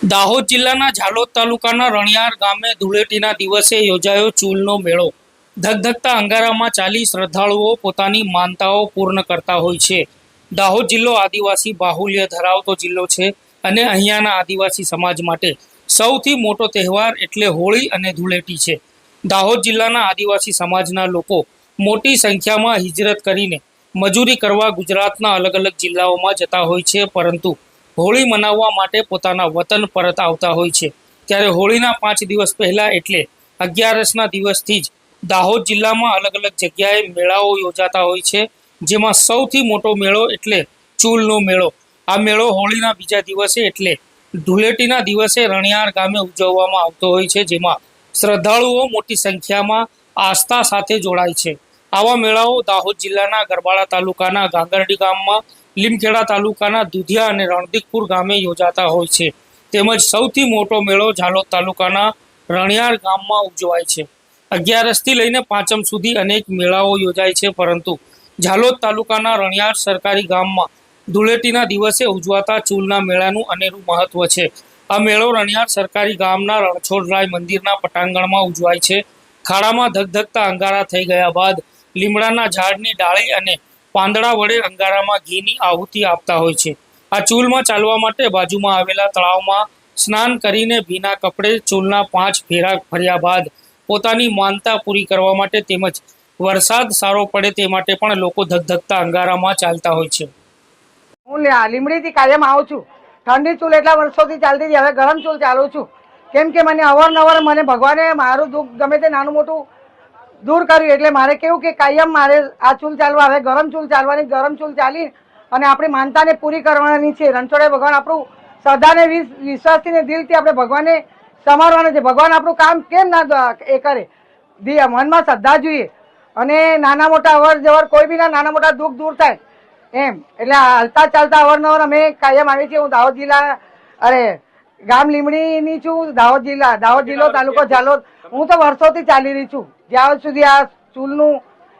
દાહોદ જિલ્લાના ઝાલોદ તાલુકાના રણિયાર ગામે ધૂળેટીના દિવસે યોજાયો ચૂલનો મેળો। ધગધગતા અંગારામાં ચાલી શ્રદ્ધાળુઓ પોતાની માનતાઓ પૂર્ણ કરતા હોય છે। દાહોદ જિલ્લો આદિવાસી બાહુલ્ય ધરાવતો જિલ્લો છે અને અહીંયાના આદિવાસી સમાજ માટે સૌથી મોટો તહેવાર એટલે હોળી અને ધૂળેટી છે। દાહોદ જિલ્લાના આદિવાસી સમાજના લોકો મોટી સંખ્યામાં હિજરત કરીને મજૂરી કરવા ગુજરાતના અલગ અલગ જિલ્લાઓમાં જતા હોય છે, પરંતુ હોળી મનાવવા માટે પોતાના વતન પરત આવતા હોય છે। ત્યારે હોળીના 5 દિવસ પહેલા એટલે 11ના દિવસથી જ દાહોદ જિલ્લામાં અલગ અલગ જગ્યાએ મેળાઓ યોજાતા હોય છે, જેમાં સૌથી મોટો મેળો એટલે ચૂલનો મેળો। આ મેળો હોળીના બીજા દિવસે એટલે ધૂળેટીના દિવસે રણિયાર ગામે ઉજવવામાં આવતો હોય છે, જેમાં શ્રદ્ધાળુઓ મોટી સંખ્યામાં આસ્થા સાથે જોડાય છે। આવા મેળાઓ દાહોદ જિલ્લાના ગરબાડા તાલુકાના ગાંગરડી ગામમાં, લીમખેડા તાલુકાના દુધિયા અને રણદીકપુર ગામે યોજાતા હોય છે, તેમજ સૌથી મોટો મેળો ઝાલોદ તાલુકાના રણિયાર ગામમાં ઉજવાય છે। 11થી લઈને 5 સુધી અનેક મેળાઓ યોજાય છે, પરંતુ ઝાલોદ તાલુકાના રણિયાર સરકારી ગામમાં ધૂળેટીના દિવસે ઉજવાતા ચૂલના મેળાનું અનેરું મહત્વ છે। આ મેળો રણિયાર સરકારી ગામના રણછોડરાય મંદિરના પટાંગણમાં ઉજવાય છે। ખાડામાં ધગધગતા અંગારા થઈ ગયા બાદ લીમડાના ઝાડની ડાળી અને પાંદડા વડે અંગારામાં ઘીની આહુતિ આપતા હોય છે। આ ચૂલમાં ચાલવા માટે બાજુમાં આવેલા તળાવમાં સ્નાન કરીને ભીના કપડે ચૂલના 5 ફેરા ફર્યા બાદ પોતાની માનતા પૂરી કરવા માટે તેમજ વરસાદ સારો પડે તે માટે પણ લોકો ધગધગતા અંગારામાં ચાલતા હોય છે। હું લીમડીથી કાયમ આવું છું। ઠંડી ચૂલ એટલા વર્ષોથી ચાલતી હતી, હવે ગરમ ચૂલ ચાલું છું, કેમ કે મને અવારનવાર મને ભગવાને મારું દુઃખ ગમે તે નાનું મોટું દૂર કર્યું, એટલે મારે કેવું કે કાયમ મારે આ ચૂલ ચાલવા, હવે ગરમ ચૂલ ચાલવાની, ગરમ ચૂલ ચાલી અને આપણી માનતાને પૂરી કરવાની છે। રણછોડે ભગવાન આપણું શ્રદ્ધાને વિશ્વાસથી ને દિલથી આપણે ભગવાનને સમારવાનું છે। ભગવાન આપણું કામ કેમ ના એ કરે, મનમાં શ્રદ્ધા જોઈએ અને નાના મોટા અવર જવર કોઈ બી નાના મોટા દુઃખ દૂર થાય એમ, એટલે હાલતા ચાલતા અવારનવાર અમે કાયમ આવી છીએ। હું દાહોદ જિલ્લા ગામ લીમડીની છું, દાહોદ જિલ્લો તાલુકો ઝાલોદ। હું તો વર્ષોથી ચાલી રહી છું, જ્યાં સુધી આ ચૂલનું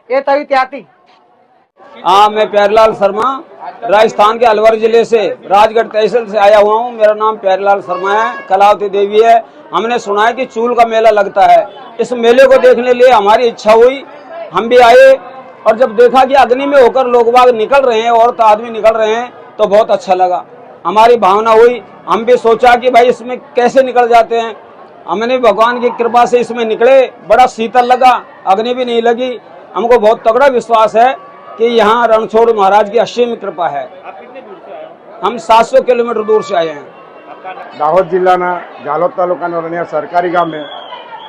એ થયું ત્યાંથી। हाँ, मैं प्यारेलाल शर्मा राजस्थान के अलवर जिले से राजगढ़ तहसील से आया हुआ हूँ। मेरा नाम प्यारेलाल शर्मा है, कलावती देवी है। हमने सुना है कि चूल का मेला लगता है। इस मेले को देखने के लिए हमारी इच्छा हुई, हम भी आए और जब देखा कि अग्नि में होकर लोग बाग निकल रहे हैं, औरत आदमी निकल रहे हैं, तो बहुत अच्छा लगा। हमारी भावना हुई, हम भी सोचा कि भाई इसमें कैसे निकल जाते हैं। हमने भगवान की कृपा से इसमें निकले, बड़ा शीतल लगा, अग्नि भी नहीं लगी। हमको बहुत तगड़ा विश्वास है कि यहाँ रणछोड़ महाराज की असीम कृपा है। आप कितने दूर से आए हो? हम 700 किलोमीटर दूर से आए हैं। દાહોદ જિલ્લાના ઝાલોદ તાલુકાના રણિયાર સરકારી ગામે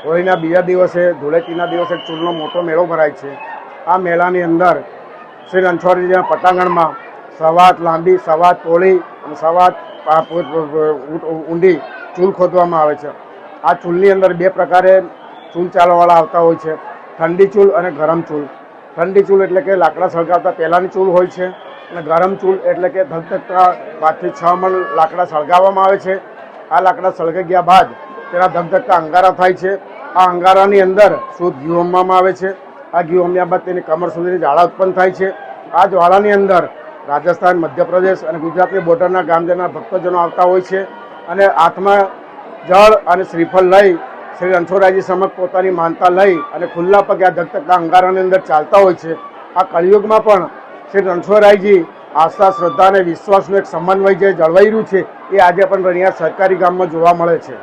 હોળીના બીજા દિવસે ધૂળેટીના દિવસે ચૂલનો મોટો મેળો ભરાય છે। આ મેળાની અંદર શ્રી રણછોડજીના પટાંગણમાં સવાત લાંબી, સવાત પોળી અને સવાત ઊંડી ચૂલ ખોદવામાં આવે છે। આ ચૂલની અંદર 2 પ્રકારે ચૂલ ચાલવાવાળા આવતા હોય છે, ઠંડી ચૂલ અને ગરમ ચૂલ। ઠંડી ચૂલ એટલે કે લાકડા સળગાવતા પહેલાંની ચૂલ હોય છે, અને ગરમ ચૂલ એટલે કે ધગધગતા 5 થી 6 મણ લાકડા સળગાવવામાં આવે છે। આ લાકડા સળગાઈ ગયા બાદ તેના ધગધગતા અંગારા થાય છે। આ અંગારાની અંદર શુદ્ધ ઘી હોમવામાં આવે છે। આ ઘી હોમ્યા બાદ તેની કમર સુધીની જ્વાળા ઉત્પન્ન થાય છે। આ જ્વાળાની અંદર રાજસ્થાન, મધ્યપ્રદેશ અને ગુજરાતની બોર્ડરના ગામજનના ભક્તજનો આવતા હોય છે અને હાથમાં જળ અને શ્રીફળ લઈ શ્રી રણછોડરાયજી સમક્ષ પોતાની માનતા લઈ અને ખુલ્લા પગે આ ધગધગતા અંગારાની અંદર ચાલતા હોય છે। આ કળિયુગમાં પણ શ્રી રણછોડરાયજી આસ્થા, શ્રદ્ધા અને વિશ્વાસનું એક સમન્વય જે જળવાઈ રહ્યું છે, એ આજે પણ રણિયાર સરકારી ગામમાં જોવા મળે છે।